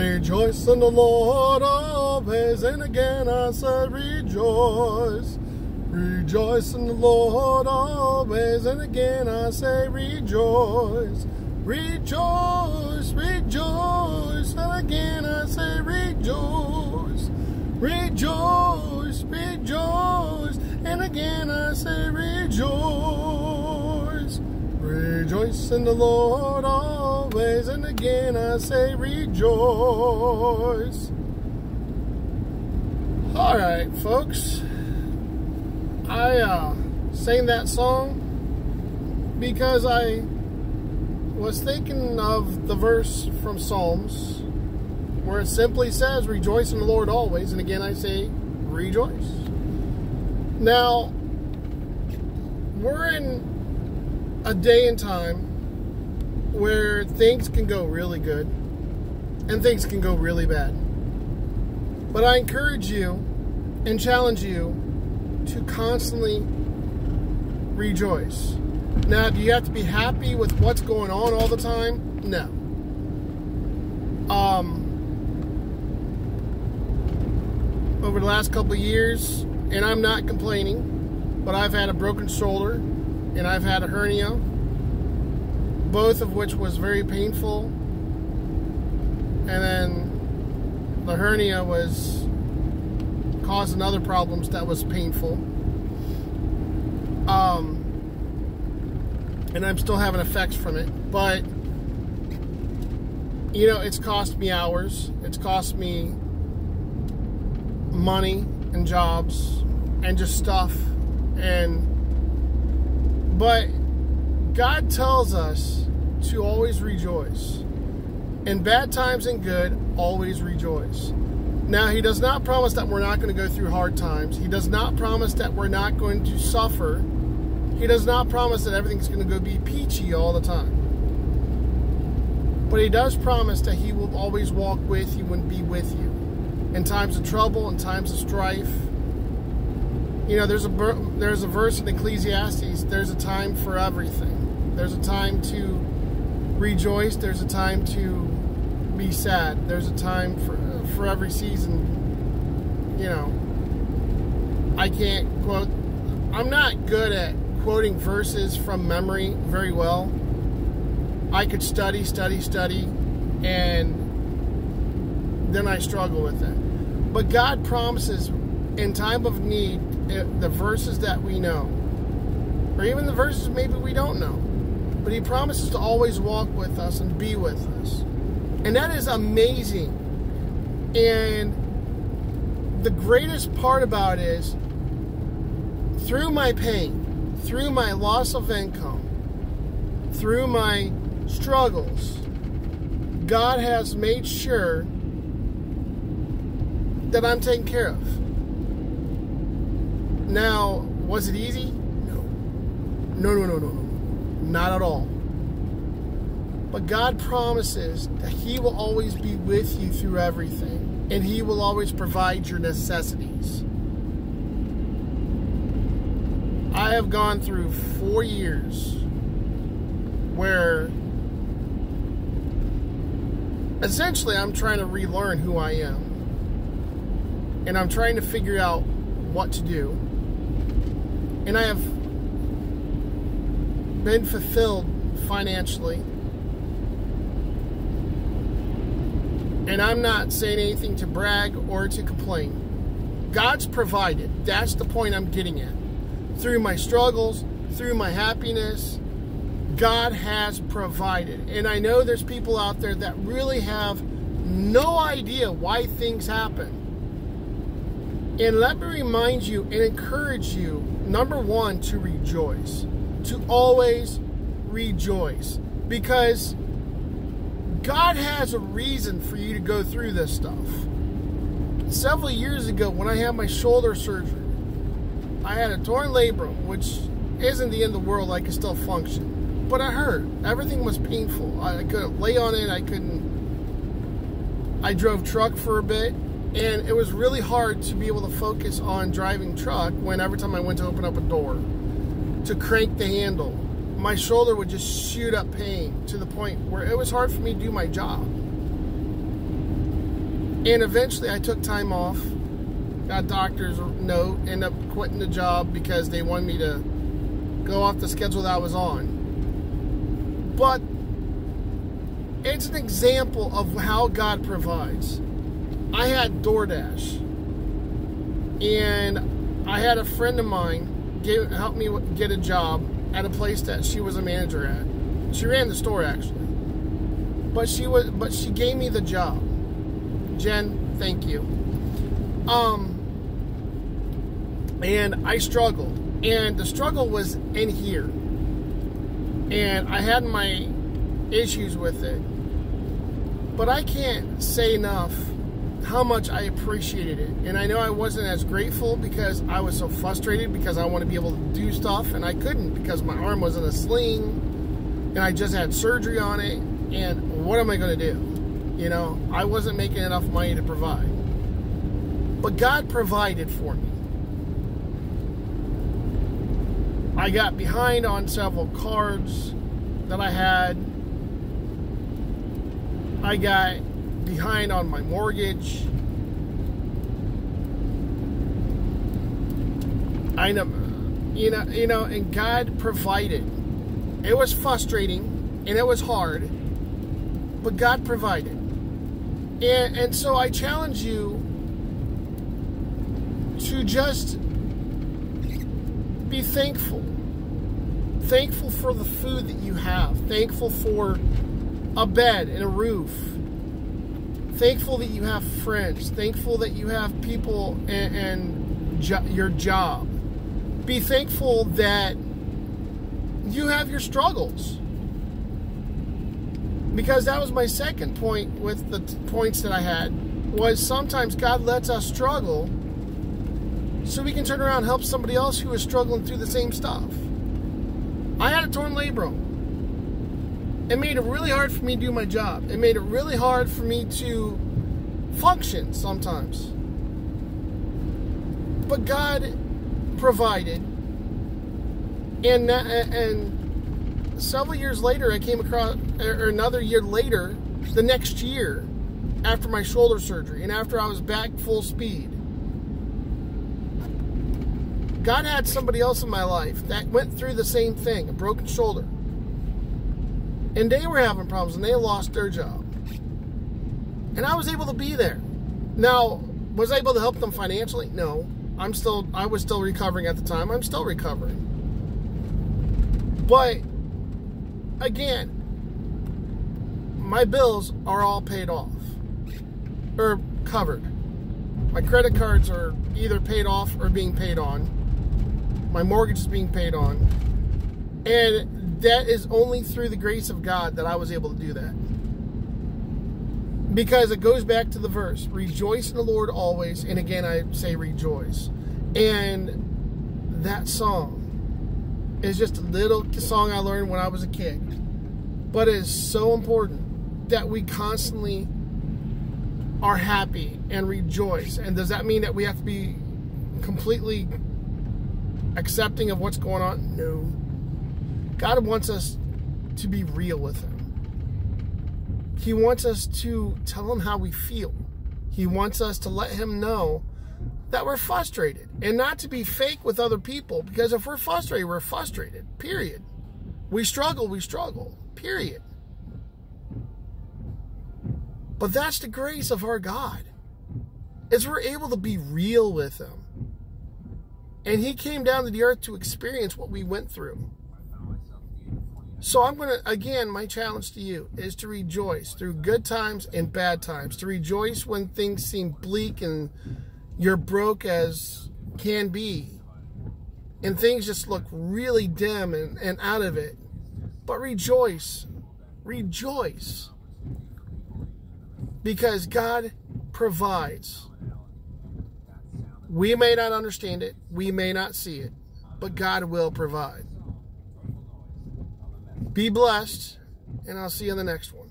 Rejoice in the Lord always, and again I say rejoice. Rejoice in the Lord always, and again I say rejoice. Rejoice, rejoice, and again I say rejoice. Rejoice, rejoice, and again I say rejoice. Rejoice in the Lord always, and again I say rejoice. All right, folks. I sang that song because I was thinking of the verse from Psalms where it simply says, rejoice in the Lord always, and again I say rejoice. Now, we're in a day and time where things can go really good and things can go really bad. But I encourage you and challenge you to constantly rejoice. Now, do you have to be happy with what's going on all the time? No. Over the last couple of years, and I'm not complaining, but I've had a broken shoulder and I've had a hernia, both of which was very painful. And then the hernia was causing other problems that was painful. And I'm still having effects from it. But, you know, it's cost me hours. It's cost me money and jobs and just stuff. But God tells us to always rejoice. In bad times and good, always rejoice. Now, He does not promise that we're not going to go through hard times. He does not promise that we're not going to suffer. He does not promise that everything's going to go be peachy all the time. But He does promise that He will always walk with you and be with you in times of trouble, in times of strife. You know, there's a verse in Ecclesiastes, there's a time for everything. There's a time to rejoice. There's a time to be sad. There's a time for every season. You know, I can't quote. I'm not good at quoting verses from memory very well. I could study, and then I struggle with it. But God promises in time of need, the verses that we know, or even the verses maybe we don't know, but He promises to always walk with us and be with us. And that is amazing. And the greatest part about it is, through my pain, through my loss of income, through my struggles, God has made sure that I'm taken care of. Now, was it easy? No. Not at all. But God promises that He will always be with you through everything, and He will always provide your necessities. I have gone through 4 years where essentially I'm trying to relearn who I am. And I'm trying to figure out what to do. And I have been fulfilled financially. And I'm not saying anything to brag or to complain. God's provided. That's the point I'm getting at. Through my struggles, through my happiness, God has provided. And I know there's people out there that really have no idea why things happen. And let me remind you and encourage you, number one, to rejoice. To always rejoice. Because God has a reason for you to go through this stuff. Several years ago, when I had my shoulder surgery, I had a torn labrum, which isn't the end of the world. I could still function. But I hurt. Everything was painful. I couldn't lay on it. I drove truck for a bit. And it was really hard to be able to focus on driving truck when every time I went to open up a door, to crank the handle, my shoulder would just shoot up pain to the point where it was hard for me to do my job. And eventually I took time off, got a doctor's note, ended up quitting the job because they wanted me to go off the schedule that I was on. But it's an example of how God provides. I had DoorDash, and I had a friend of mine help me get a job at a place that she was a manager at. She ran the store actually, but she gave me the job. Jen, thank you. And I struggled, and the struggle was in here, and I had my issues with it, but I can't say enough how much I appreciated it. And I know I wasn't as grateful because I was so frustrated because I want to be able to do stuff, and I couldn't because my arm was in a sling, and I just had surgery on it, and what am I going to do? You know, I wasn't making enough money to provide. But God provided for me. I got behind on several cards that I had. I got behind on my mortgage. I know, and God provided. It was frustrating and it was hard, but God provided. And so I challenge you to just be thankful. Thankful for the food that you have. Thankful for a bed and a roof. Thankful that you have friends. Thankful that you have people and your job. Be thankful that you have your struggles. Because that was my second point with the points that I had, was sometimes God lets us struggle so we can turn around and help somebody else who is struggling through the same stuff. I had a torn labrum. It made it really hard for me to do my job. It made it really hard for me to function sometimes. But God provided. And several years later, I came across, or another year later, the next year, after my shoulder surgery, and after I was back full speed, God had somebody else in my life that went through the same thing, a broken shoulder. And they were having problems, and they lost their job. And I was able to be there. Now, was I able to help them financially? No. I was still recovering at the time. I'm still recovering. But again, my bills are all paid off or covered. My credit cards are either paid off or being paid on. My mortgage is being paid on. And that is only through the grace of God that I was able to do that. Because it goes back to the verse, rejoice in the Lord always. And again, I say rejoice. And that song is just a little song I learned when I was a kid. But it is so important that we constantly are happy and rejoice. And does that mean that we have to be completely accepting of what's going on? No. God wants us to be real with Him. He wants us to tell Him how we feel. He wants us to let Him know that we're frustrated, and not to be fake with other people, because if we're frustrated, period. We struggle, period. But that's the grace of our God, is we're able to be real with Him. And He came down to the earth to experience what we went through. So I'm going to, again, my challenge to you is to rejoice through good times and bad times. To rejoice when things seem bleak and you're broke as can be. And things just look really dim and out of it. But rejoice. Rejoice. Because God provides. We may not understand it. We may not see it. But God will provide. Be blessed, and I'll see you in the next one.